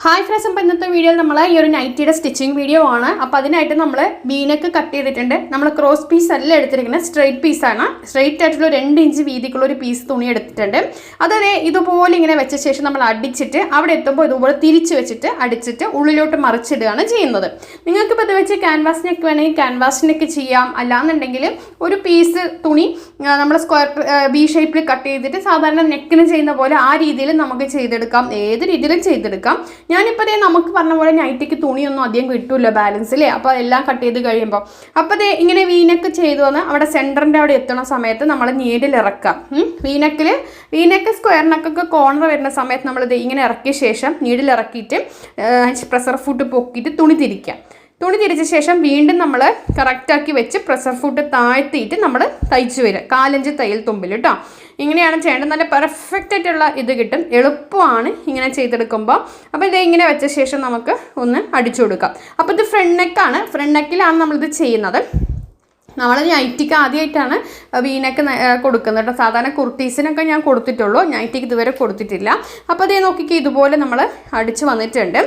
Hi friends, അപ്പോൾ ഇന്നത്തെ വീഡിയോയിൽ നമ്മൾ ഈ ഒരു നൈറ്റിയുടെ സ്റ്റിച്ചിങ് വീഡിയോ ആണ്. അപ്പോൾ അതിനായിട്ട് നമ്മൾ വീനക്ക് കട്ട് ചെയ്തിട്ടുണ്ട്. നമ്മൾ ക്രോസ് പീസ് അല്ല എടുത്തിരിക്കുന്നത്, സ്ട്രെയിറ്റ് പീസാണ്. സ്ട്രെയിറ്റ് ആയിട്ടുള്ള 2 ഇഞ്ച് വീതിക്കുള്ള ഒരു പീസ് തുണി എടുത്തിട്ടുണ്ട്. അതായത് ഇതുപോലെ ഇങ്ങനെ വെച്ച ശേഷം നമ്മൾ അടിച്ചിട്ട് അവിടെ എത്തുമ്പോൾ ഇതുപോലെ തിരിച്ച് വെച്ചിട്ട് അടിച്ചിട്ട് ഉള്ളിലോട്ട് മറിച്ചിടുകയാണ് ചെയ്യുന്നത്. നിങ്ങൾക്കിപ്പോൾ ഇത് വെച്ച് ക്യാൻവാസ് നെക്ക് വേണമെങ്കിൽ ക്യാൻവാസ് നെക്ക് ചെയ്യാം. അല്ലാന്നുണ്ടെങ്കിൽ ഒരു പീസ് തുണി നമ്മൾ സ്ക്വയർ ബി ഷേപ്പിൽ കട്ട് ചെയ്തിട്ട് സാധാരണ നെക്കിന് ചെയ്യുന്ന പോലെ ആ രീതിയിൽ നമുക്ക് ചെയ്തെടുക്കാം. ഏത് രീതിയിലും ചെയ്തെടുക്കാം. ഞാനിപ്പോൾ നമുക്ക് പറഞ്ഞ പോലെ നൈറ്റിക്ക് തുണിയൊന്നും അധികം കിട്ടില്ല ബാലൻസിലേ. അപ്പോൾ എല്ലാം കട്ട് ചെയ്ത് കഴിയുമ്പോൾ അപ്പോൾ ഇങ്ങനെ വീനക്ക് ചെയ്തു വന്ന് അവിടെ സെൻറ്ററിൻ്റെ അവിടെ എത്തുന്ന സമയത്ത് നമ്മൾ നീഡിൽ ഇറക്കാം. വീനക്ക് സ്ക്വയർ നെക്കൊക്കെ കോർണർ വരുന്ന സമയത്ത് നമ്മളിത് ഇങ്ങനെ ഇറക്കിയ ശേഷം നീഡിൽ ഇറക്കിയിട്ട് പ്രഷർ ഫുട്ട് പൊക്കിയിട്ട് തുണി തിരിക്കാം. തുണി തിരിച്ച ശേഷം വീണ്ടും നമ്മൾ കറക്റ്റാക്കി വെച്ച് പ്രഷർ ഫുട്ട് താഴ്ത്തിയിട്ട് നമ്മൾ തയ്ച്ച് വരിക. 4 ഇഞ്ച് തയ്യൽ തുമ്പിൽ കേട്ടോ. ഇങ്ങനെയാണ് ചെയ്യേണ്ടത്. നല്ല പെർഫെക്റ്റ് ആയിട്ടുള്ള ഇത് കിട്ടും. എളുപ്പമാണ് ഇങ്ങനെ ചെയ്തെടുക്കുമ്പോൾ. അപ്പോൾ ഇത് ഇങ്ങനെ വെച്ച ശേഷം നമുക്ക് ഒന്ന് അടിച്ചു കൊടുക്കാം. അപ്പോൾ ഇത് ഫ്രണ്ട് നെക്കാണ്. ഫ്രണ്ട് നെക്കിലാണ് നമ്മളിത് ചെയ്യുന്നത്. നമ്മൾ നൈറ്റിക്ക് ആദ്യമായിട്ടാണ് വീനക്ക് കൊടുക്കുന്നത് കേട്ടോ. സാധാരണ കുർത്തീസിനൊക്കെ ഞാൻ കൊടുത്തിട്ടുള്ളൂ, നൈറ്റിക്ക് ഇതുവരെ കൊടുത്തിട്ടില്ല. അപ്പോൾ അതേ നോക്കിക്ക് ഇതുപോലെ നമ്മൾ അടിച്ച് വന്നിട്ടുണ്ട്.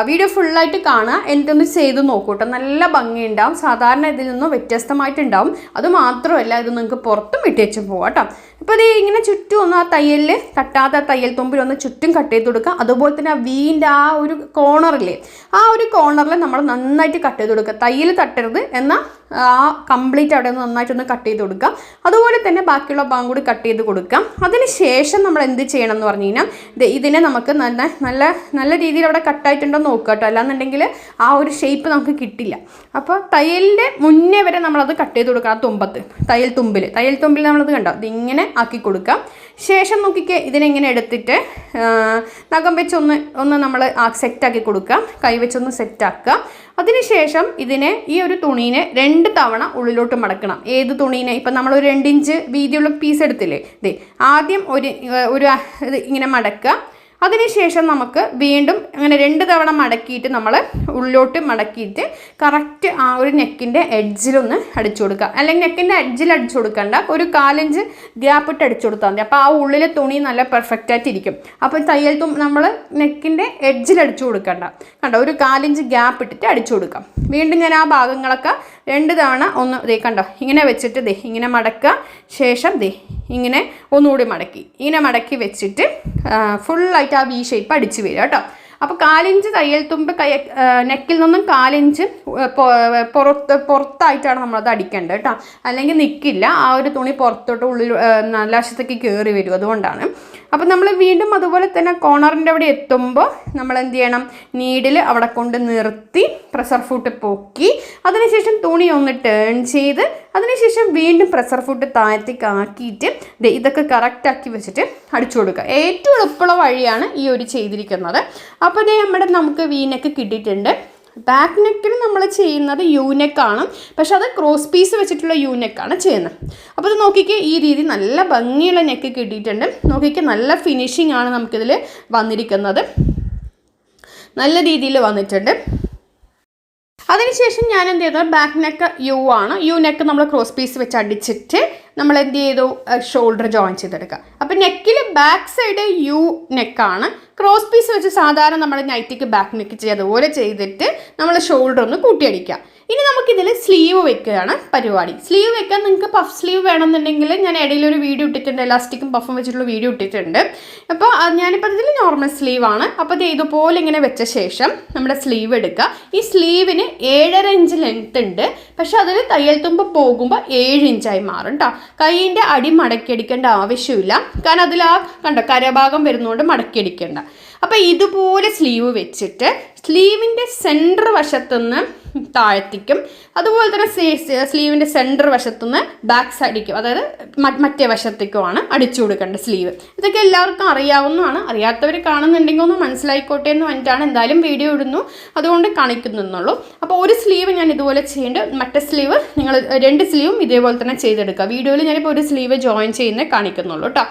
വീഡിയോ ഫുള്ളായിട്ട് കാണുക, എന്തൊന്ന് ചെയ്ത് നോക്കൂ കേട്ടോ. നല്ല ഭംഗിയുണ്ടാവും. സാധാരണ ഇതിൽ നിന്നും വ്യത്യസ്തമായിട്ടുണ്ടാവും. അതുമാത്രമല്ല, ഇത് നിങ്ങൾക്ക് പുറത്തും വിട്ടേച്ചും പോകാം കേട്ടോ. അപ്പോൾ ഇത് ഇങ്ങനെ ചുറ്റും ഒന്ന് ആ തയ്യലിൽ തട്ടാത്ത തയ്യൽ തുമ്പിൽ ഒന്ന് ചുറ്റും കട്ട് ചെയ്ത് കൊടുക്കുക. അതുപോലെ തന്നെ ആ വീൻ്റെ ആ ഒരു കോർണറില്ലേ, ആ ഒരു കോർണറിൽ നമ്മൾ നന്നായിട്ട് കട്ട് ചെയ്ത് കൊടുക്കുക. തയ്യൽ തട്ടരുത്, എന്നാൽ ആ കംപ്ലീറ്റ് അവിടെ നിന്ന് നന്നായിട്ടൊന്ന് കട്ട് ചെയ്ത് കൊടുക്കാം. അതുപോലെ തന്നെ ബാക്കിയുള്ള ഭാഗം കൂടി കട്ട് ചെയ്ത് കൊടുക്കാം. അതിന് ശേഷം നമ്മൾ എന്ത് ചെയ്യണം എന്ന് പറഞ്ഞു കഴിഞ്ഞാൽ ഇതിനെ നമുക്ക് നല്ല രീതിയിൽ അവിടെ കട്ടായിട്ടുണ്ടോ നോക്കുക കേട്ടോ. അല്ലാന്നുണ്ടെങ്കിൽ ആ ഒരു ഷേപ്പ് നമുക്ക് കിട്ടില്ല. അപ്പോൾ തയ്യലിൻ്റെ മുന്നേ വരെ നമ്മളത് കട്ട് ചെയ്ത് കൊടുക്കുക. ആ തുമ്പത്ത് തയ്യൽ തുമ്പിൽ നമ്മളത് കണ്ടോ, ഇതിങ്ങനെ ആക്കി കൊടുക്കാം. ശേഷം നോക്കിക്ക് ഇതിനെങ്ങനെ എടുത്തിട്ട് നഖം വെച്ചൊന്ന് നമ്മൾ സെറ്റാക്കി കൊടുക്കാം. കൈ വെച്ചൊന്ന് സെറ്റാക്കുക. അതിനുശേഷം ഇതിനെ ഈ ഒരു തുണീനെ 2 തവണ ഉള്ളിലോട്ട് മടക്കണം. ഏത് തുണീനെ ഇപ്പം നമ്മളൊരു 2 ഇഞ്ച് വീതിയുള്ള പീസ് എടുത്തില്ലേ, ഇതേ ആദ്യം ഒരു ഇത് ഇങ്ങനെ മടക്കുക. അതിനുശേഷം നമുക്ക് വീണ്ടും അങ്ങനെ 2 തവണ മടക്കിയിട്ട് നമ്മൾ ഉള്ളിലോട്ട് മടക്കിയിട്ട് കറക്റ്റ് ആ ഒരു നെക്കിൻ്റെ എഡ്ജിലൊന്ന് അടിച്ചു കൊടുക്കുക. അല്ലെങ്കിൽ നെക്കിൻ്റെ എഡ്ജിൽ അടിച്ചു കൊടുക്കണ്ട, ഒരു 4 ഇഞ്ച് ഗ്യാപ്പ് ഇട്ട് അടിച്ചു കൊടുത്താൽ മതി. അപ്പോൾ ആ ഉള്ളിലെ തുണി നല്ല പെർഫെക്റ്റായിട്ട് ഇരിക്കും. അപ്പോൾ തയ്യൽ നമ്മൾ നെക്കിൻ്റെ എഡ്ജിൽ അടിച്ചു കൊടുക്കണ്ട, കണ്ടോ, ഒരു 4 ഇഞ്ച് ഗ്യാപ്പ് ഇട്ടിട്ട് അടിച്ചു കൊടുക്കാം. വീണ്ടും ഞാൻ ആ ഭാഗങ്ങളൊക്കെ 2 തവണ ഒന്ന് കണ്ടോ ഇങ്ങനെ വെച്ചിട്ട് ഇങ്ങനെ മടക്കുക. ശേഷം ഇങ്ങനെ ഒന്നുകൂടി ഇങ്ങനെ മടക്കി വെച്ചിട്ട് ഫുള്ളായിട്ട് ആ വി ഷേപ്പ് അടിച്ച് വരിക കേട്ടോ. അപ്പോൾ 4 ഇഞ്ച് തയ്യൽ തുമ്പ് നെക്കിൽ നിന്നും 4 ഇഞ്ച് പുറത്തായിട്ടാണ് നമ്മളത് അടിക്കേണ്ടത് കേട്ടോ. അല്ലെങ്കിൽ നിൽക്കില്ല, ആ ഒരു തുണി പുറത്തോട്ട് ഉള്ളിൽ നല്ല വശത്തേക്ക് കയറി വരും. അതുകൊണ്ടാണ്. അപ്പോൾ നമ്മൾ വീണ്ടും അതുപോലെ തന്നെ കോർണറിൻ്റെ അവിടെ എത്തുമ്പോൾ നമ്മൾ എന്ത് ചെയ്യണം, നീഡിൽ അവിടെ കൊണ്ട് നിർത്തി പ്രഷർ ഫുട്ട് പൊക്കി അതിനുശേഷം തുണി ഒന്ന് ടേൺ ചെയ്ത് അതിനുശേഷം വീണ്ടും പ്രഷർ ഫുട്ട് താഴ്ത്തിക്കാക്കിയിട്ട് ഇതൊക്കെ കറക്റ്റാക്കി വെച്ചിട്ട് അടിച്ചു കൊടുക്കുക. ഏറ്റവും എളുപ്പമുള്ള വഴിയാണ് ഈ ഒരു ചെയ്തിരിക്കുന്നത്. അപ്പോൾ നമുക്ക് വീനക്ക് കിട്ടിയിട്ടുണ്ട്. ബാക്ക് നെക്കിന് നമ്മൾ ചെയ്യുന്നത് യൂനെക്കാണ്, പക്ഷെ അത് ക്രോസ് പീസ് വെച്ചിട്ടുള്ള യൂനെക്കാണ് ചെയ്യുന്നത്. അപ്പോൾ ഇത് നോക്കിക്ക് ഈ രീതി നല്ല ഭംഗിയുള്ള നെക്ക് കിട്ടിയിട്ടുണ്ട്. നോക്കിക്ക് നല്ല ഫിനിഷിംഗ് ആണ് നമുക്കിതിൽ വന്നിരിക്കുന്നത്. നല്ല രീതിയിൽ വന്നിട്ടുണ്ട്. അതിനുശേഷം ഞാൻ എന്ത് ചെയ്തു, ബാക്ക് നെക്ക് യു നെക്ക് നമ്മൾ ക്രോസ് പീസ് വെച്ച് അടിച്ചിട്ട് നമ്മൾ എന്ത് ചെയ്തു, ഷോൾഡർ ജോയിൻ ചെയ്തെടുക്കുക. അപ്പോൾ നെക്കിൽ ബാക്ക് സൈഡ് യു നെക്കാണ്. ക്രോസ് പീസ് വെച്ച് സാധാരണ നമ്മൾ നൈറ്റിക്ക് ബാക്ക് നെക്ക് ചെയ്യുക. അതുപോലെ ചെയ്തിട്ട് നമ്മൾ ഷോൾഡർ ഒന്ന് കൂട്ടിയടിക്കുക. ഇനി നമുക്കിതിൽ സ്ലീവ് വെക്കുകയാണ് പരിപാടി. സ്ലീവ് വെക്കാൻ നിങ്ങൾക്ക് പഫ് സ്ലീവ് വേണമെന്നുണ്ടെങ്കിൽ ഞാൻ ഇടയിലൊരു വീഡിയോ ഇട്ടിട്ടുണ്ട്, എലാസ്റ്റിക്കും പഫും വെച്ചിട്ടുള്ള വീഡിയോ ഇട്ടിട്ടുണ്ട്. അപ്പോൾ ഞാനിപ്പോൾ ഇതിൽ നോർമൽ സ്ലീവാണ്. അപ്പോൾ ഇത് ഇതുപോലെ ഇങ്ങനെ വെച്ച ശേഷം നമ്മുടെ സ്ലീവ് എടുക്കുക. ഈ സ്ലീവിന് 7.5 ഇഞ്ച് ലെങ്ത് ഉണ്ട്, പക്ഷെ അതിൽ തയ്യൽ തുമ്പ് പോകുമ്പോൾ 7 ഇഞ്ചായി മാറും കേട്ടോ. കൈയിൻ്റെ അടി മടക്കിയടിക്കേണ്ട ആവശ്യമില്ല, കാരണം അതിൽ ആ കണ്ടോ കരഭാഗം വരുന്നതുകൊണ്ട് മടക്കിയടിക്കേണ്ട. അപ്പോൾ ഇതുപോലെ സ്ലീവ് വെച്ചിട്ട് സ്ലീവിൻ്റെ സെൻറ്റർ വശത്തുനിന്ന് താഴ്ത്തിക്കും, അതുപോലെ തന്നെ സ്ലീവിൻ്റെ സെൻറ്റർ വശത്തുനിന്ന് ബാക്ക് സൈഡിക്കും, അതായത് മറ്റേ വശത്തേക്കുമാണ് അടിച്ചു കൊടുക്കേണ്ട സ്ലീവ്. ഇതൊക്കെ എല്ലാവർക്കും അറിയാവുന്നതാണ്. അറിയാത്തവർ കാണുന്നുണ്ടെങ്കിൽ ഒന്ന് മനസ്സിലായിക്കോട്ടെ എന്ന് പറഞ്ഞിട്ടാണ് എന്തായാലും വീഡിയോ ഇടുന്നു, അതുകൊണ്ട് കാണിക്കുന്നുള്ളൂ. അപ്പോൾ ഒരു സ്ലീവ് ഞാൻ ഇതുപോലെ ചെയ്യേണ്ടത്, മറ്റേ സ്ലീവ് നിങ്ങൾ 2 സ്ലീവും ഇതേപോലെ തന്നെ ചെയ്തെടുക്കുക. വീഡിയോയിൽ ഞാനിപ്പോൾ ഒരു സ്ലീവ് ജോയിൻ ചെയ്യുന്നേ കാണിക്കുന്നുള്ളൂ കേട്ടോ.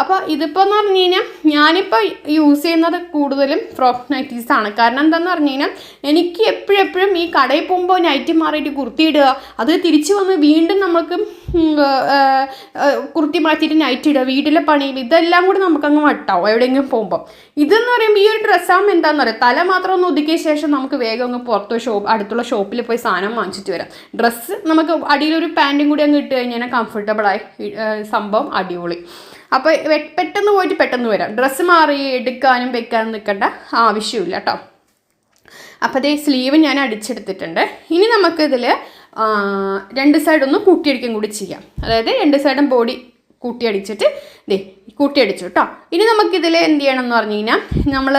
അപ്പോൾ ഇതിപ്പോൾ എന്ന് പറഞ്ഞു കഴിഞ്ഞാൽ ഞാനിപ്പോൾ യൂസ് ചെയ്യുന്നത് കൂടുതലും ഫ്രോക്ക് നൈറ്റീസാണ്. കാരണം എന്താണെന്ന് പറഞ്ഞു കഴിഞ്ഞാൽ എനിക്ക് എപ്പോഴും ഈ കടയിൽ പോകുമ്പോൾ നൈറ്റി മാറിയിട്ട് കുർത്തി ഇടുക, അത് തിരിച്ച് വന്ന് വീണ്ടും നമുക്ക് കുർത്തി മാറ്റിയിട്ട് നൈറ്റ് ഇടുക, വീട്ടിലെ പണിയിൽ ഇതെല്ലാം കൂടി നമുക്കങ്ങ് വട്ടാവും എവിടെയെങ്കിലും പോകുമ്പോൾ. ഇതെന്ന് പറയുമ്പോൾ ഈ ഒരു ഡ്രസ്സാകുമ്പോൾ എന്താണെന്ന് പറയുക, തല മാത്രം ഒന്ന് ഒതുക്കിയ ശേഷം നമുക്ക് വേഗം അങ്ങ് പുറത്ത് അടുത്തുള്ള ഷോപ്പിൽ പോയി സാധനം വാങ്ങിച്ചിട്ട് വരാം. ഡ്രസ്സ് നമുക്ക് അടിയിലൊരു പാൻറ്റും കൂടി അങ്ങ് ഇട്ട് കഴിഞ്ഞാൽ കംഫർട്ടബിളായി സംഭവം അടിപൊളി. അപ്പോൾ പെട്ടെന്ന് പോയിട്ട് പെട്ടെന്ന് വരാം. ഡ്രസ്സ് മാറി എടുക്കാനും വെക്കാനും നിൽക്കേണ്ട ആവശ്യമില്ല കേട്ടോ. അപ്പോൾ അതേ സ്ലീവ് ഞാൻ അടിച്ചെടുത്തിട്ടുണ്ട്. ഇനി നമുക്കിതിൽ രണ്ട് സൈഡൊന്ന് കൂട്ടിയടിക്കും കൂടി ചെയ്യാം. അതായത് രണ്ട് സൈഡും ബോഡി കൂട്ടിയടിച്ചിട്ട് കൂട്ടിയടിച്ചു കേട്ടോ. ഇനി നമുക്കിതിൽ എന്ത് ചെയ്യണം എന്ന് പറഞ്ഞു കഴിഞ്ഞാൽ, നമ്മൾ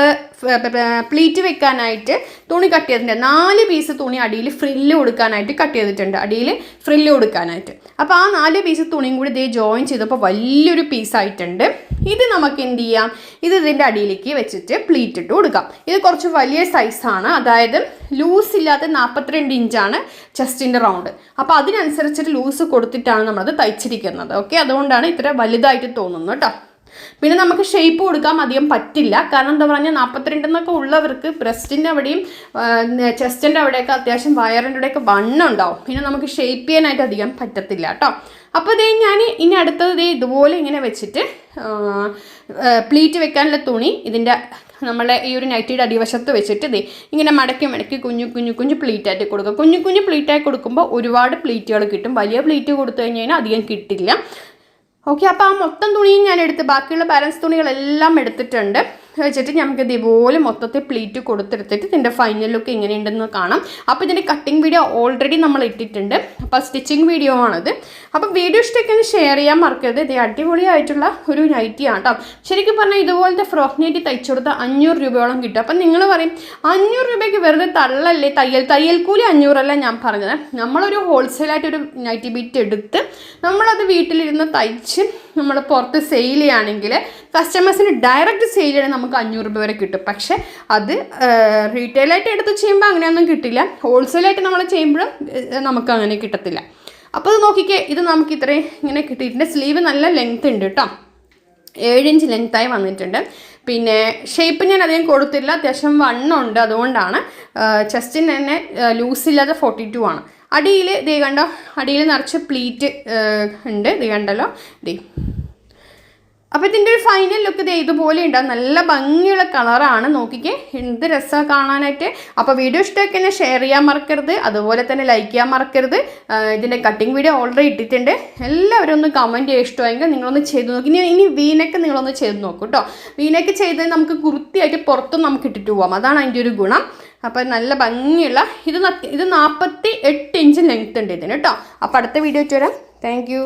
പ്ലീറ്റ് വെക്കാനായിട്ട് തുണി കട്ട് ചെയ്തിട്ടുണ്ട്. 4 പീസ് തുണി അടിയിൽ ഫ്രില്ല് കൊടുക്കാനായിട്ട് കട്ട് ചെയ്തിട്ടുണ്ട്, അടിയിൽ ഫ്രില്ല് കൊടുക്കാനായിട്ട്. അപ്പോൾ ആ 4 പീസ് തുണിയും കൂടി ജോയിൻ ചെയ്തപ്പോൾ വലിയൊരു പീസായിട്ടുണ്ട്. ഇത് നമുക്ക് എന്ത് ചെയ്യാം, ഇതിൻ്റെ അടിയിലേക്ക് വെച്ചിട്ട് പ്ലീറ്റ് ഇട്ട് കൊടുക്കാം. ഇത് കുറച്ച് വലിയ സൈസാണ്, അതായത് ലൂസ് ഇല്ലാത്ത 42 ഇഞ്ചാണ് ചെസ്റ്റിൻ്റെ റൗണ്ട്. അപ്പോൾ അതിനനുസരിച്ചിട്ട് ലൂസ് കൊടുത്തിട്ടാണ് നമ്മളത് തയ്ച്ചിരിക്കുന്നത്. ഓക്കെ, അതുകൊണ്ടാണ് ഇത്ര വലുതായിട്ട് തോന്നുന്നത് കേട്ടോ. പിന്നെ നമുക്ക് ഷേപ്പ് കൊടുക്കാൻ അധികം പറ്റില്ല, കാരണം എന്താ പറഞ്ഞാൽ 42 എന്നൊക്കെ ഉള്ളവർക്ക് ബ്രസ്റ്റിൻ്റെ അവിടെയും ചെസ്റ്റിൻ്റെ അവിടെയൊക്കെ അത്യാവശ്യം വയറിൻ്റെ അവിടെയൊക്കെ വണ്ണം ഉണ്ടാവും. പിന്നെ നമുക്ക് ഷേപ്പ് ചെയ്യാനായിട്ട് അധികം പറ്റത്തില്ല കേട്ടോ. അപ്പോൾ ഞാൻ ഇനി അടുത്തത് ഇതുപോലെ ഇങ്ങനെ വെച്ചിട്ട് പ്ലീറ്റ് വെക്കാനുള്ള തുണി ഇതിൻ്റെ നമ്മളെ ഈ ഒരു നൈറ്റിയുടെ അടിവശത്ത് വെച്ചിട്ട് ഇങ്ങനെ മടക്കി കുഞ്ഞു പ്ലീറ്റായിട്ട് കൊടുക്കുക. കുഞ്ഞു പ്ലീറ്റായി കൊടുക്കുമ്പോൾ ഒരുപാട് പ്ലീറ്റുകൾ കിട്ടും. വലിയ പ്ലീറ്റ് കൊടുത്തു കഴിഞ്ഞാൽ അധികം കിട്ടില്ല. ഓക്കെ, അപ്പോൾ ആ മൊത്തം തുണിയും ഞാൻ എടുത്ത് ബാക്കിയുള്ള ബാലൻസ് തുണികളെല്ലാം എടുത്തിട്ടുണ്ട്. വെച്ചിട്ട് നമുക്ക് ഇതുപോലെ മൊത്തത്തിൽ പ്ലീറ്റ് കൊടുത്തെടുത്തിട്ട് ഇതിൻ്റെ ഫൈനൽ ലുക്ക് എങ്ങനെയുണ്ടെന്ന് കാണാം. അപ്പോൾ ഇതിൻ്റെ കട്ടിങ് വീഡിയോ ഓൾറെഡി നമ്മൾ ഇട്ടിട്ടുണ്ട്. അപ്പോൾ സ്റ്റിച്ചിങ് വീഡിയോ ആണിത്. അപ്പോൾ വീഡിയോ ഇഷ്ടമൊക്കെ ഷെയർ ചെയ്യാൻ മറക്കരുത്. ഇത് അടിപൊളിയായിട്ടുള്ള ഒരു നൈറ്റിയാണ് കേട്ടോ. ശരിക്കും പറഞ്ഞാൽ ഇതുപോലത്തെ ഫ്രോക്ക് നൈറ്റി തയ്ച്ചു കൊടുത്താൽ 500 രൂപയോളം കിട്ടും. അപ്പം നിങ്ങൾ പറയും 500 രൂപയ്ക്ക് വെറുതെ തള്ളല്ലേ, തയ്യൽ കൂലി 500 അല്ല ഞാൻ പറഞ്ഞത്. നമ്മളൊരു ഹോൾസെയിലായിട്ടൊരു നൈറ്റി ബീറ്റ് എടുത്ത് നമ്മളത് വീട്ടിലിരുന്ന് തയ്ച്ച് നമ്മൾ പുറത്ത് സെയിൽ ചെയ്യുകയാണെങ്കിൽ കസ്റ്റമേഴ്സിന് ഡയറക്റ്റ് സെയിൽ ചെയ്യണമെങ്കിൽ നമുക്ക് 500 രൂപ വരെ കിട്ടും. പക്ഷേ അത് റീറ്റെയിലായിട്ട് എടുത്ത് ചെയ്യുമ്പോൾ അങ്ങനെയൊന്നും കിട്ടില്ല. ഹോൾസെയിലായിട്ട് നമ്മൾ ചെയ്യുമ്പോഴും നമുക്ക് അങ്ങനെ കിട്ടത്തില്ല. അപ്പോൾ ഇത് നോക്കിക്കേ, ഇത് നമുക്ക് ഇത്രയും ഇങ്ങനെ കിട്ടിയിട്ടുണ്ട്. സ്ലീവ് നല്ല ലെങ്ത് ഉണ്ട് കേട്ടോ, 7 ഇഞ്ച് ലെങ്ത്തായി വന്നിട്ടുണ്ട്. പിന്നെ ഷേപ്പ് ഞാൻ അധികം കൊടുത്തില്ല, അത്യാവശ്യം വണ്ണമുണ്ട്, അതുകൊണ്ടാണ്. ചെസ്റ്റിന് തന്നെ ലൂസില്ലാതെ 42 ആണ്. അടിയിൽ കണ്ടോ, അടിയിൽ നിറച്ച് പ്ലീറ്റ് ഉണ്ട്, കണ്ടല്ലോ. അപ്പോൾ ഇതിൻ്റെ ഒരു ഫൈനൽ ലുക്ക് ഇതുപോലെ ഉണ്ടാകും. നല്ല ഭംഗിയുള്ള കളറാണ്, നോക്കിക്കേ എന്ത് രസമാണ് കാണാനായിട്ട്. അപ്പോൾ വീഡിയോ ഇഷ്ടമൊക്കെ തന്നെ ഷെയർ ചെയ്യാൻ മറക്കരുത്, അതുപോലെ തന്നെ ലൈക്ക് ചെയ്യാൻ മറക്കരുത്. ഇതിൻ്റെ കട്ടിങ് വീഡിയോ ഓൾറെഡി ഇട്ടിട്ടുണ്ട്. എല്ലാവരും ഒന്ന് കമൻറ്റ് ചെയ്യുക, ഇഷ്ടമായെങ്കിൽ നിങ്ങളൊന്ന് ചെയ്ത് നോക്കി. ഇനി വീനൊക്കെ നിങ്ങളൊന്ന് ചെയ്ത് നോക്കൂ കേട്ടോ. വീനൊക്കെ ചെയ്ത് നമുക്ക് കുർത്തിയായിട്ട് പുറത്തും നമുക്ക് ഇട്ടിട്ട് പോവാം, അതാണ് അതിൻ്റെ ഒരു ഗുണം. അപ്പോൾ നല്ല ഭംഗിയുള്ള ഇത് 48 ഇഞ്ച് ലെങ്ത് ഉണ്ട് ഇതിന് കേട്ടോ. അപ്പോൾ അടുത്ത വീഡിയോ വരാം. Thank you.